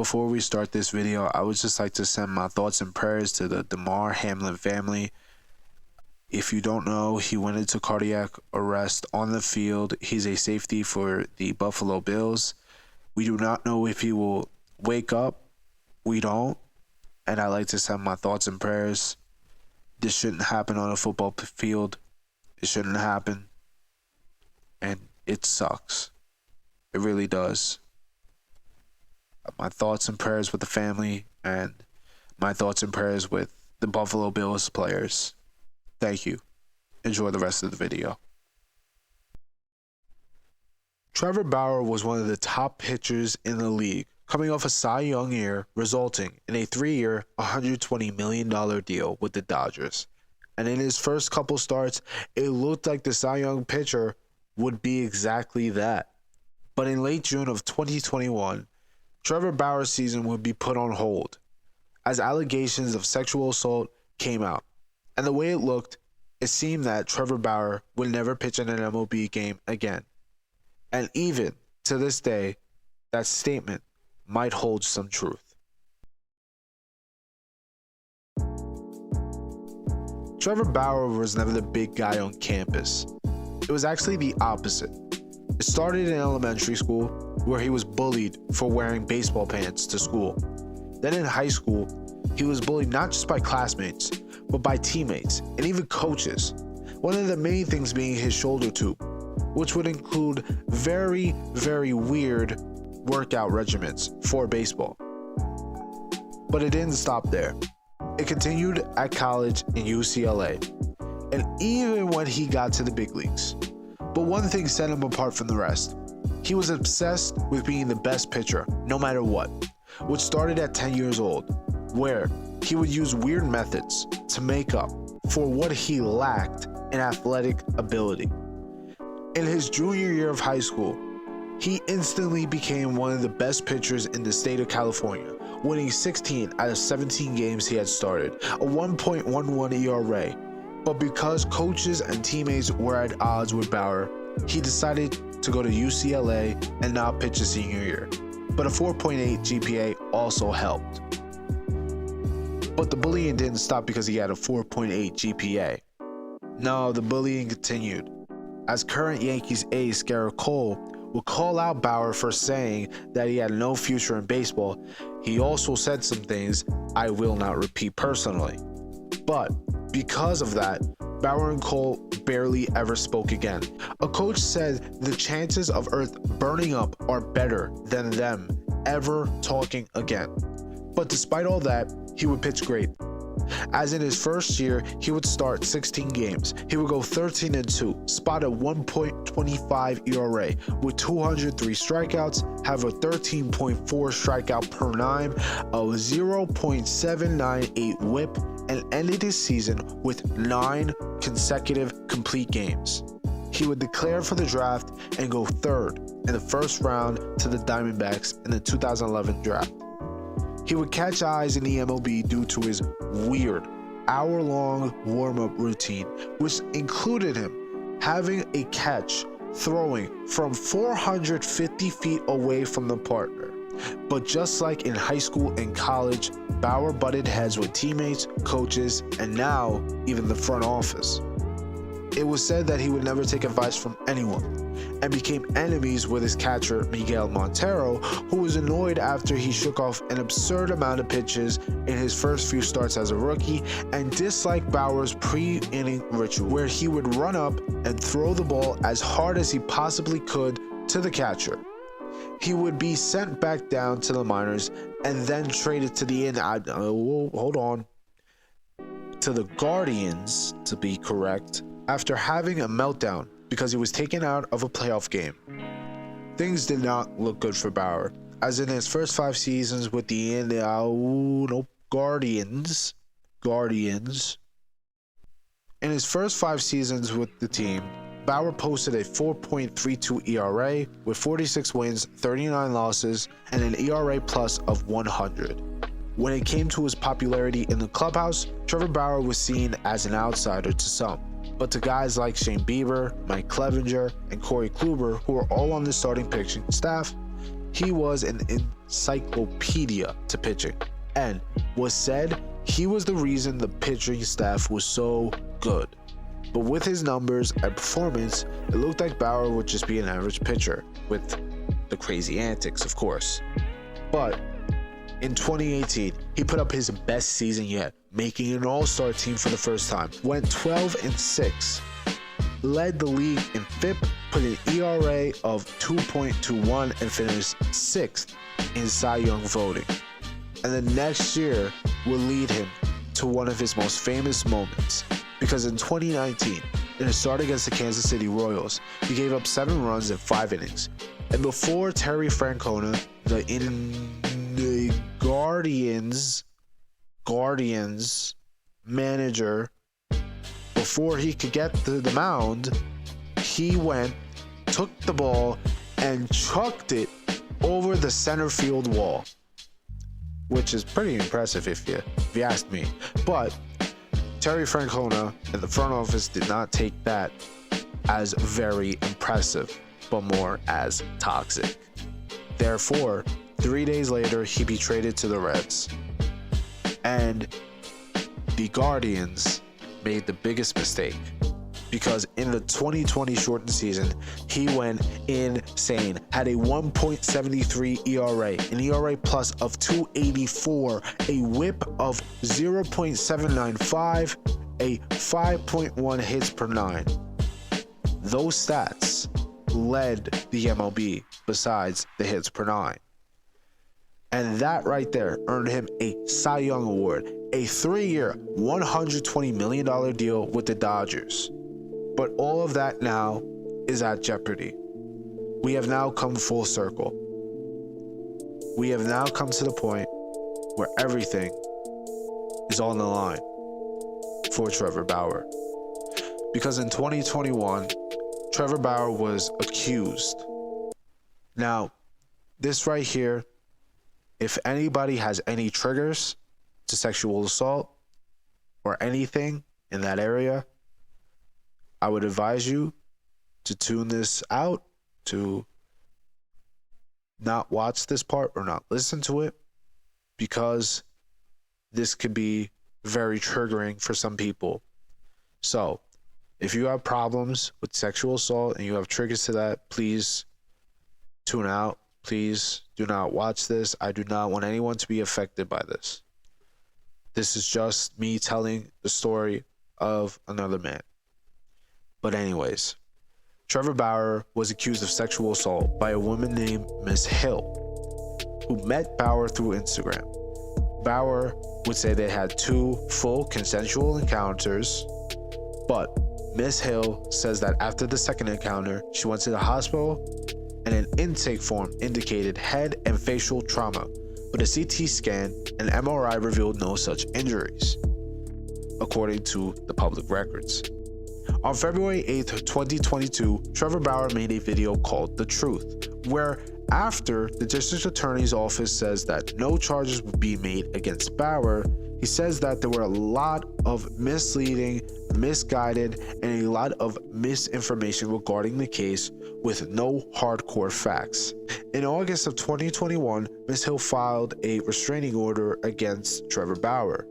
Before we start this video, I would just like to send my thoughts and prayers to the Damar Hamlin family. If you don't know, he went into cardiac arrest on the field. He's a safety for the Buffalo Bills. We do not know if he will wake up. We don't. And I'd like to send my thoughts and prayers. This shouldn't happen on a football field. It shouldn't happen. And it sucks. It really does. My thoughts and prayers with the family, and my thoughts and prayers with the Buffalo Bills players. Thank you. Enjoy the rest of the video. Trevor Bauer was one of the top pitchers in the league, coming off a Cy Young year, resulting in a 3-year, $120 million deal with the Dodgers. And in his first couple starts, it looked like the Cy Young pitcher would be exactly that. But in late June of 2021, Trevor Bauer's season would be put on hold as allegations of sexual assault came out. And the way it looked, it seemed that Trevor Bauer would never pitch in an MLB game again. And even to this day, that statement might hold some truth. Trevor Bauer was never the big guy on campus. It was actually the opposite. It started in elementary school, where he was bullied for wearing baseball pants to school. Then in high school, he was bullied not just by classmates, but by teammates and even coaches. One of the main things being his shoulder tube, which would include very, very weird workout regimens for baseball. But it didn't stop there. It continued at college in UCLA, and even when he got to the big leagues. But one thing set him apart from the rest. He was obsessed with being the best pitcher, no matter what, which started at 10 years old, where he would use weird methods to make up for what he lacked in athletic ability. In his junior year of high school, he instantly became one of the best pitchers in the state of California, winning 16 out of 17 games he had started, a 1.11 ERA. But because coaches and teammates were at odds with Bauer, he decided to go to UCLA and not pitch his senior year. But a 4.8 GPA also helped. But the bullying didn't stop because he had a 4.8 GPA. No, the bullying continued, as current Yankees ace Garrett Cole would call out Bauer for saying that he had no future in baseball. He also said some things I will not repeat personally. But because of that, Bauer and Cole barely ever spoke again. A coach said the chances of Earth burning up are better than them ever talking again. But despite all that, he would pitch great. As in his first year, he would start 16 games. He would go 13-2, spot a 1.25 ERA with 203 strikeouts, have a 13.4 strikeout per nine, a 0.798 whip, and ended his season with 9 consecutive complete games. He would declare for the draft and go third in the first round to the Diamondbacks in the 2011 draft. He would catch eyes in the MLB due to his weird hour-long warm-up routine, which included him having a catch throwing from 450 feet away from the partner. But just like in high school and college, Bauer butted heads with teammates, coaches, and now even the front office. It was said that he would never take advice from anyone, and became enemies with his catcher Miguel Montero, who was annoyed after he shook off an absurd amount of pitches in his first few starts as a rookie, and disliked Bauer's pre-inning ritual, where he would run up and throw the ball as hard as he possibly could to the catcher. He would be sent back down to the minors and then traded to the to the Guardians, to be correct, after having a meltdown because he was taken out of a playoff game. Things did not look good for Bauer, as in his first 5 seasons with the Guardians. In his first 5 seasons with the team, Bauer posted a 4.32 ERA with 46 wins, 39 losses, and an ERA plus of 100. When it came to his popularity in the clubhouse, Trevor Bauer was seen as an outsider to some. But to guys like Shane Bieber, Mike Clevenger, and Corey Kluber, who were all on the starting pitching staff, he was an encyclopedia to pitching, and was said he was the reason the pitching staff was so good. But with his numbers and performance, it looked like Bauer would just be an average pitcher, with the crazy antics, of course. But in 2018, he put up his best season yet, making an all-star team for the first time. Went 12-6, led the league in FIP, put an ERA of 2.21, and finished 6th in Cy Young voting. And the next year will lead him to one of his most famous moments, because in 2019, in a start against the Kansas City Royals, he gave up 7 runs in 5 innings. And before Terry Francona, the Guardians manager, before he could get to the mound, he went, took the ball, and chucked it over the center field wall, which is pretty impressive if you ask me. But Terry Francona and the front office did not take that as very impressive, but more as toxic. Therefore, 3 days later, he be traded to the Reds. And the Guardians made the biggest mistake, because in the 2020 shortened season, he went insane. Had a 1.73 ERA, an ERA plus of 284, a whip of 0.795, a 5.1 hits per 9. Those stats led the MLB besides the hits per 9. And that right there earned him a Cy Young Award, a 3-year, $120 million deal with the Dodgers. But all of that now is at jeopardy. We have now come full circle. We have now come to the point where everything is on the line for Trevor Bauer. Because in 2021, Trevor Bauer was accused. Now, this right here, if anybody has any triggers to sexual assault or anything in that area, I would advise you to tune this out, to not watch this part or not listen to it, because this could be very triggering for some people. So, if you have problems with sexual assault and you have triggers to that, please tune out. Please do not watch this. I do not want anyone to be affected by this. This is just me telling the story of another man. But anyways, Trevor Bauer was accused of sexual assault by a woman named Miss Hill, who met Bauer through Instagram. Bauer would say they had 2 full consensual encounters, but Miss Hill says that after the second encounter, she went to the hospital and an intake form indicated head and facial trauma, but a CT scan and MRI revealed no such injuries, according to the public records. On February 8th, 2022, Trevor Bauer made a video called The Truth, where after the district attorney's office says that no charges would be made against Bauer, he says that there were a lot of misleading, misguided, and a lot of misinformation regarding the case with no hardcore facts. In August of 2021, Ms. Hill filed a restraining order against Trevor Bauer,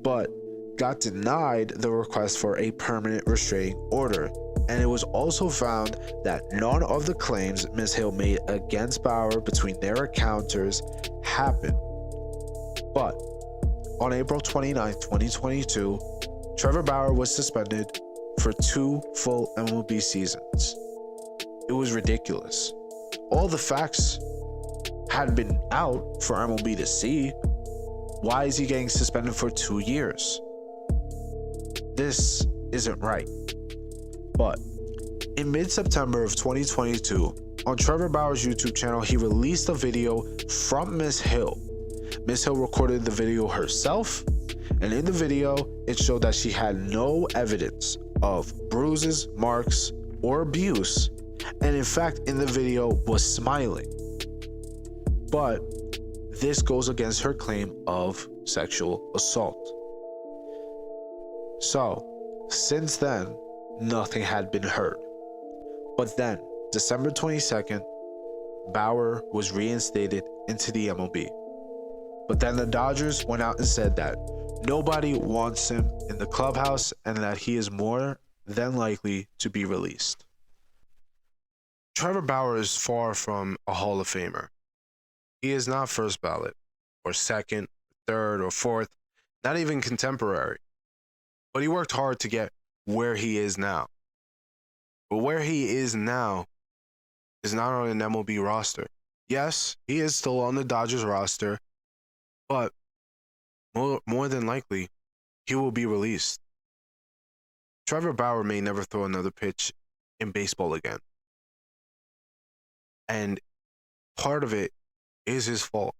but got denied the request for a permanent restraining order. And it was also found that none of the claims Ms. Hill made against Bauer between their encounters happened. But on April 29, 2022, Trevor Bauer was suspended for 2 full MLB seasons. It was ridiculous. All the facts had been out for MLB to see. Why is he getting suspended for 2 years? This isn't right. But in mid-September of 2022, on Trevor Bauer's YouTube channel, he released a video from Ms. Hill. Ms. Hill recorded the video herself, and in the video, it showed that she had no evidence of bruises, marks, or abuse, and in fact, in the video was smiling. But this goes against her claim of sexual assault. So, since then, nothing had been heard. But then, December 22nd, Bauer was reinstated into the MLB. But then the Dodgers went out and said that nobody wants him in the clubhouse and that he is more than likely to be released. Trevor Bauer is far from a Hall of Famer. He is not first ballot, or second, third, or fourth, not even contemporary. But he worked hard to get where he is now. But where he is now is not on an MLB roster. Yes, he is still on the Dodgers roster, but more than likely, he will be released. Trevor Bauer may never throw another pitch in baseball again. And part of it is his fault.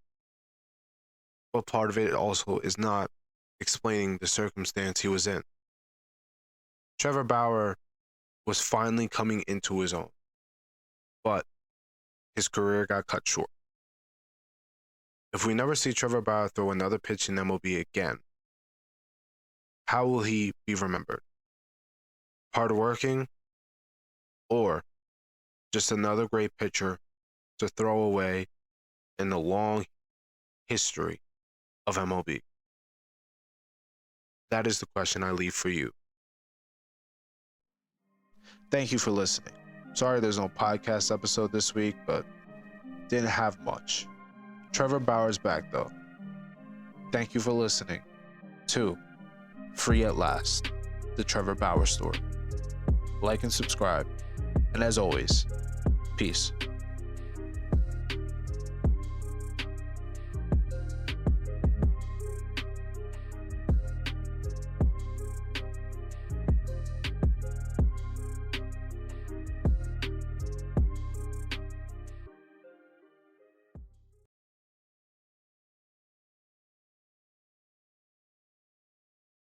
But part of it also is not explaining the circumstance he was in. Trevor Bauer was finally coming into his own, but his career got cut short. If we never see Trevor Bauer throw another pitch in MLB again, how will he be remembered? Hardworking, or just another great pitcher to throw away in the long history of MLB? That is the question I leave for you. Thank you for listening. Sorry there's no podcast episode this week, but didn't have much. Trevor Bauer's back though. Thank you for listening to Free at Last, the Trevor Bauer story. Like and subscribe. And as always, peace.